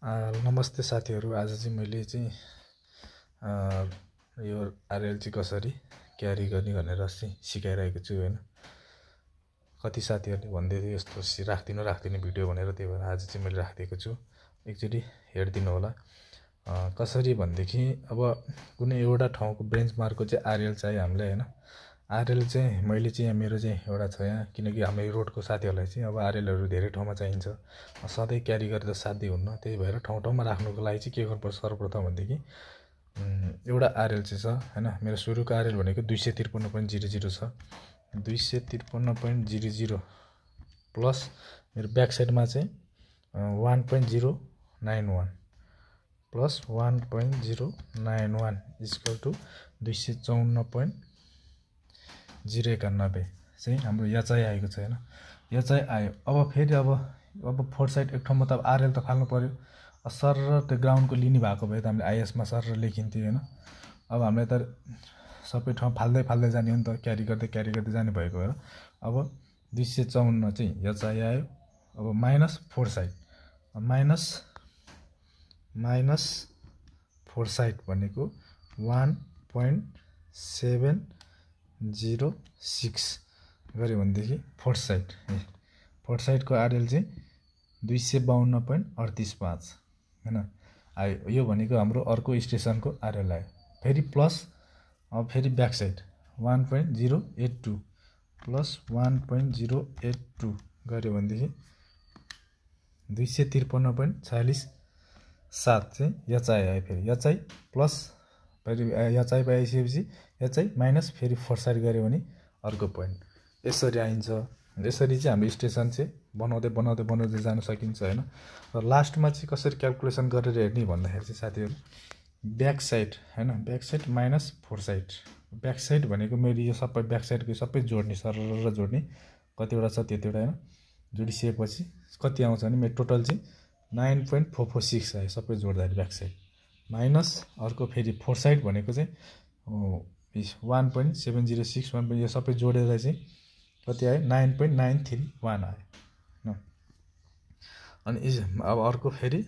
नमस्ते साथीहरु। आज चाहिँ मैले चाहिँ यो आरएल चाहिँ कसरी क्यारी गर्ने भनेर चाहिँ सिकाइरहेको छु हैन। कति साथीहरुले भन्दै थियो यस्तो राख्दिनु भिडियो भनेर, त्यही भएर आज चाहिँ मैले राखिदिएको छु। एकचोटी हेर्दिनु होला। कसरी भन्देखि अब कुनै एउटा ठाउँको बेन्चमार्कको चाहिँ आरएल चाहियो हामीलाई हैन। आरएल चाहिँ मैले चाहिँ यहाँ मेरो चाहिँ एउटा छ यहाँ, किनकि हाम्रो रोडको साथीहरुलाई चाहिँ अब आरएलहरु धेरै ठाउँमा चाहिन्छ। सधैँ क्यारी गरेर साध्य हुन्न, त्यही भएर ठाउँ-ठाउँमा राख्नुको लागि चाहिँ के गर्नुपर्छ सर्वप्रथम भन्देखि एउटा आरएल चाहिँ छ हैन। मेरो सुरुको आरएल भनेको 253.00 छ। 253.00 प्लस मेरो ब्याक साइडमा चाहिँ 1.091 प्लस 1.091 इक्वल टु 254.091 चाहिँ हाम्रो याचाइ आएको छ हैन। याचाइ आयो। अब फेरि अब फोर साइड एक ठाउँमा त आरएल त फाल्नु पर्यो। सर त्यो ग्राउन्डको लिने भएको भए त हामीले आइएसमा सर लेखिन्थ्यो हैन। अब हामीले त सबै ठाउँ फाल्दै जाने हो नि त, क्यारी गर्दै जाने भएको भएर अब 254 चाहिँ याचाइ आयो। अब minus four side minus four side भनेको 1.706 गरे भनेदेखि फोर साइडको आरएल चाहिँ 252.385 हैन आयो। यो भनेको हाम्रो अर्को स्टेसनको आरएल आयो। फेरि प्लस अब फेरि ब्याक साइड 1.082 प्लस 1.082 गर्यो भनेदेखि 253.47 चाहिँ याचाइ आयो। फेरि याचाइ प्लस फेरि याचाइ पाइसकेपछि याचाइ माइनस फेरि फोर साइड गर्यो भने अर्को पोइन्ट यसरी आइन्छ। यसरी चाहिँ हाम्रो स्टेसन चाहिँ बनाउँदै जान सकिन्छ हैन। र लास्टमा चाहिँ कसरी क्याल्कुलेसन गरेर हेर्ने भन्दाखेरि चाहिँ साथीहरु ब्याक साइड हैन, back side minus four side. Back side भनेको मेरो यो सबै ब्याक साइडको सबै जोड्ने सरर जोड्ने कतिवटा छ त्यतिवटा हैन। जोडिसकेपछि कति आउँछ भने मेरो टोटल चाहिँ 9.446 आयो सबै जोड्दाखेरि ब्याक साइड। माइनस अर्को फेरि फोर साइड भनेको चाहिँ 1.706 यो सबै जोडेर चाहिँ कति आयो 9.931 आयो। अनि अब अर्को फेरि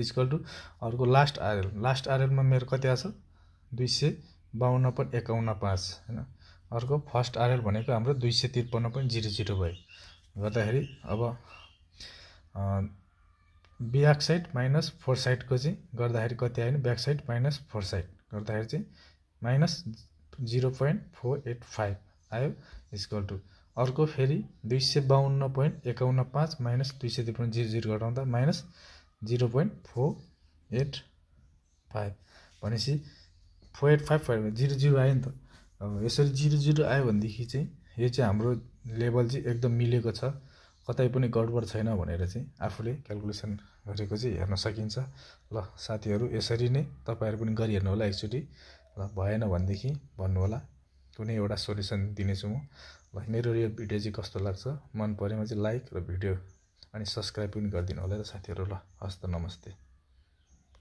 इक्वल टु अर्को लास्ट आरएलमा मेरो कति आछ 252.515 हैन। अर्को फर्स्ट आरएल भनेको हाम्रो 253.00 भयो। गर्दाखेरि अब ब्याक साइड माइनस फोर साइडको चाहिँ गर्दाखेरि कति आयो भने back side minus four side गर्दाखेरि चाहिँ माइनस 0.485 आयो इक्वल टु अर्को फेरि 252.115 माइनस 253.00 घटाउँदा माइनस 0.485 भनेपछि 485 00 आयो नि त। अब यसरी 00 आयो भनेदेखि चाहिँ यो चाहिँ हाम्रो लेभल चाहिँ एकदम मिलेको छ, कतै पनि गडबड छैन भनेर चाहिँ आफूले क्याल्कुलेसन गरेको चाहिँ हेर्न सकिन्छ। ल साथीहरु यसरी नै तपाईहरु पनि गरि हेर्नु होला एकचोटी। ल भएन भनेदेखि भन्नु होला, कुनै एउटा सोलुसन दिनेछु म। ल मेरो यो भिडियो चाहिँ कस्तो लाग्छ, मन परेमा चाहिँ लाइक र भिडियो अनि सब्स्क्राइब पनि गरिदिनु होला त साथीहरु। ल हस्त नमस्ते।